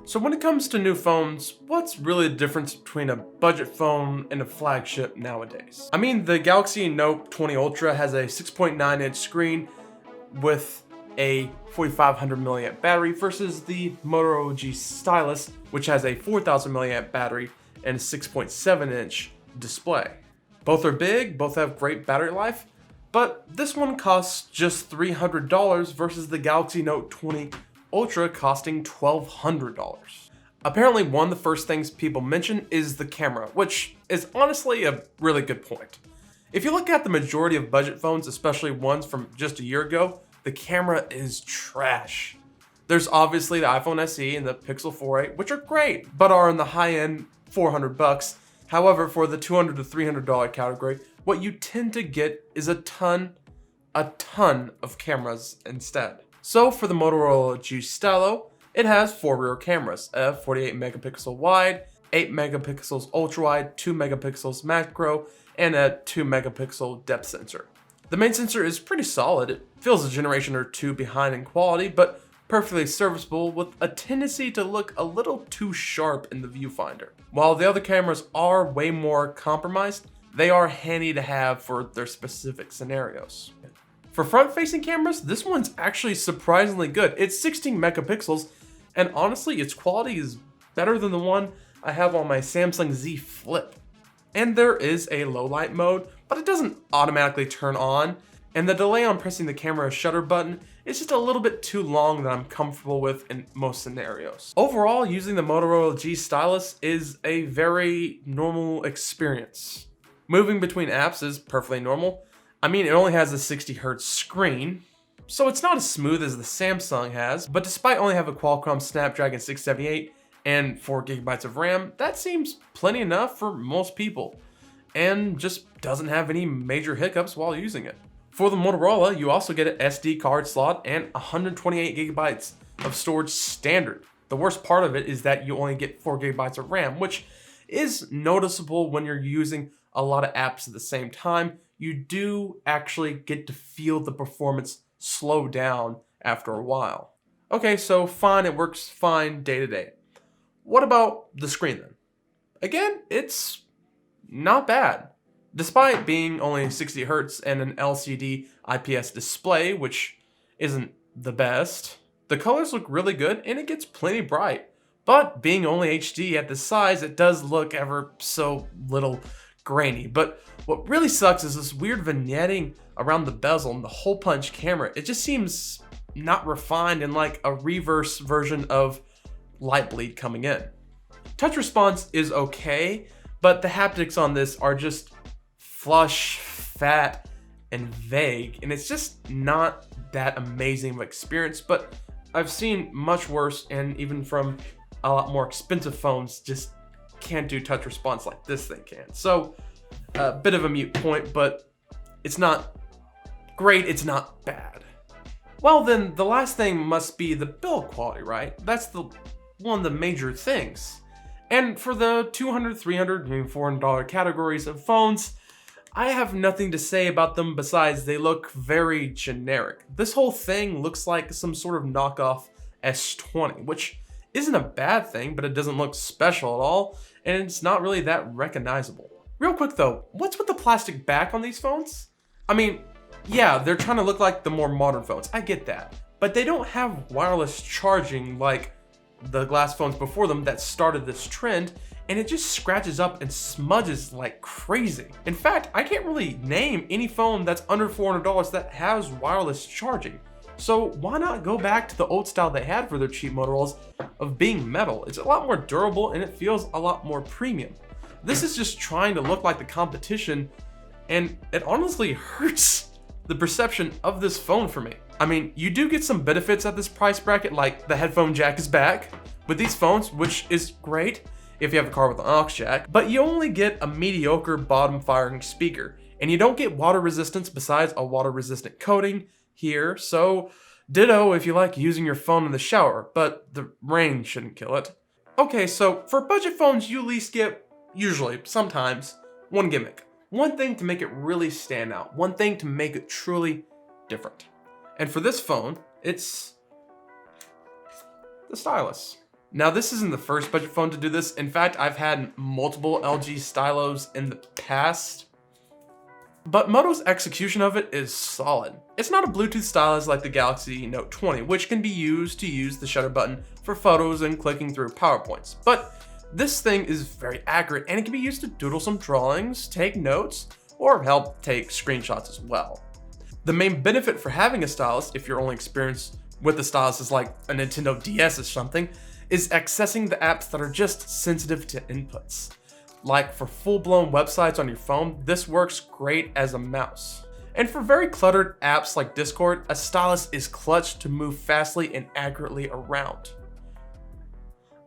So when it comes to new phones, what's really the difference between a budget phone and a flagship nowadays? I mean, the Galaxy Note 20 Ultra has a 6.9-inch screen with a 4500 milliamp battery versus the Motorola G Stylus, which has a 4000 milliamp battery and a 6.7-inch display. Both are big, both have great battery life, but this one costs just $300 versus the Galaxy Note 20 Ultra costing $1,200. Apparently, one of the first things people mention is the camera, which is honestly a really good point. If you look at the majority of budget phones, especially ones from just a year ago, the camera is trash. There's obviously the iPhone SE and the Pixel 4a, which are great, but are in the high-end $400. However, for the $200 to $300 category, what you tend to get is a ton of cameras instead. So for the Motorola G Stylo, it has 4 rear cameras, a 48 megapixel wide, 8 megapixels ultra wide, 2 megapixels macro, and a 2 megapixel depth sensor. The main sensor is pretty solid. It feels a generation or two behind in quality, but perfectly serviceable with a tendency to look a little too sharp in the viewfinder. While the other cameras are way more compromised, they are handy to have for their specific scenarios. For front-facing cameras, this one's actually surprisingly good. It's 16 megapixels, and honestly, its quality is better than the one I have on my Samsung Z Flip. And there is a low light mode, but it doesn't automatically turn on, and the delay on pressing the camera shutter button is just a little bit too long that I'm comfortable with in most scenarios. Overall, using the Motorola G Stylus is a very normal experience. Moving between apps is perfectly normal. I mean, it only has a 60 Hz screen, so it's not as smooth as the Samsung has, but despite only having a Qualcomm Snapdragon 678 and 4 gigabytes of RAM, that seems plenty enough for most people, and just doesn't have any major hiccups while using it. For the Motorola, you also get an SD card slot and 128 gigabytes of storage standard. The worst part of it is that you only get 4 gigabytes of RAM, which is noticeable when you're using a lot of apps at the same time. You do actually get to feel the performance slow down after a while. Okay, so fine, it works fine day to day. What about the screen then? Again, it's not bad. Despite being only 60 Hz and an LCD IPS display, which isn't the best, the colors look really good and it gets plenty bright. But being only HD at this size, it does look ever so little grainy. But what really sucks is this weird vignetting around the bezel and the hole punch camera. It just seems not refined and like a reverse version of light bleed coming in. Touch response is okay, but the haptics on this are just flush, fat, and vague, and it's just not that amazing of an experience. But I've seen much worse, and even from a lot more expensive phones just can't do touch response like this thing can. So a bit of a mute point, but it's not great, it's not bad. Well then, the last thing must be the build quality, right? That's one of the major things. And for the $200, $300, maybe $400 categories of phones, I have nothing to say about them besides they look very generic. This whole thing looks like some sort of knockoff S20, which isn't a bad thing, but it doesn't look special at all, and it's not really that recognizable. Real quick though, what's with the plastic back on these phones? I mean, yeah, they're trying to look like the more modern phones, I get that, but they don't have wireless charging like the glass phones before them that started this trend, and it just scratches up and smudges like crazy. In fact, I can't really name any phone that's under $400 that has wireless charging. So why not go back to the old style they had for their cheap Motorola's of being metal? It's a lot more durable and it feels a lot more premium. This is just trying to look like the competition, and it honestly hurts the perception of this phone for me. I mean, you do get some benefits at this price bracket, like the headphone jack is back with these phones, which is great if you have a car with an aux jack, but you only get a mediocre bottom firing speaker, and you don't get water resistance besides a water resistant coating here, so ditto if you like using your phone in the shower, but the rain shouldn't kill it. Okay, so for budget phones, you at least get, usually, sometimes, one gimmick. One thing to make it really stand out. One thing to make it truly different. And for this phone, it's the Stylus. Now, this isn't the first budget phone to do this. In fact, I've had multiple LG Stylos in the past, but Moto's execution of it is solid. It's not a Bluetooth stylus like the Galaxy Note 20, which can be used to use the shutter button for photos and clicking through PowerPoints, but this thing is very accurate and it can be used to doodle some drawings, take notes, or help take screenshots as well. The main benefit for having a stylus, if your only experience with the stylus is like a Nintendo DS or something, is accessing the apps that are just sensitive to inputs. Like for full-blown websites on your phone, this works great as a mouse. And for very cluttered apps like Discord, a stylus is clutch to move fastly and accurately around.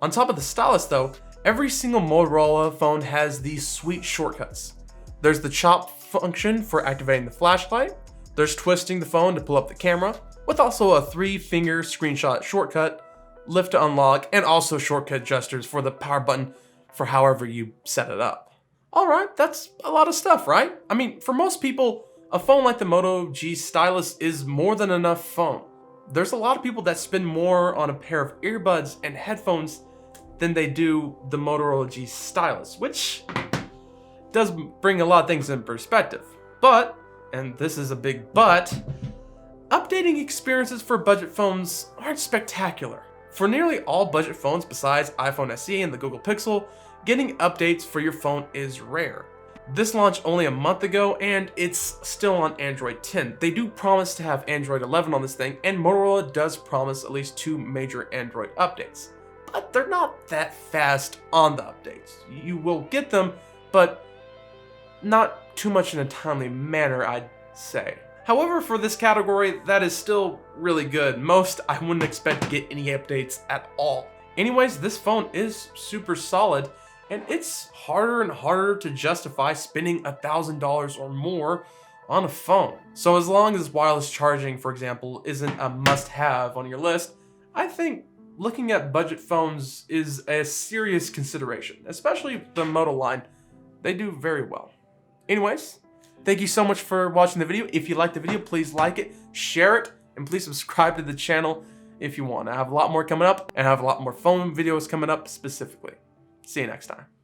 On top of the stylus though, every single Motorola phone has these sweet shortcuts. There's the chop function for activating the flashlight, there's twisting the phone to pull up the camera, with also a 3-finger screenshot shortcut, lift to unlock, and also shortcut gestures for the power button for however you set it up. Alright, that's a lot of stuff, right? I mean, for most people, a phone like the Moto G Stylus is more than enough phone. There's a lot of people that spend more on a pair of earbuds and headphones than they do the Motorola G Stylus, which does bring a lot of things in perspective. But, and this is a big but, updating experiences for budget phones aren't spectacular. For nearly all budget phones besides iPhone SE and the Google Pixel, getting updates for your phone is rare. This launched only a month ago and it's still on Android 10. They do promise to have Android 11 on this thing, and Motorola does promise at least 2 major Android updates. But they're not that fast on the updates. You will get them, but not too much in a timely manner, I'd say. However, for this category, that is still really good. Most I wouldn't expect to get any updates at all. Anyways, this phone is super solid, and it's harder and harder to justify spending $1,000 or more on a phone. So as long as wireless charging, for example, isn't a must-have on your list, I think looking at budget phones is a serious consideration, especially the Moto line. They do very well. Anyways, thank you so much for watching the video. If you liked the video, please like it, share it, and please subscribe to the channel if you want. I have a lot more coming up, and I have a lot more phone videos coming up specifically. See you next time.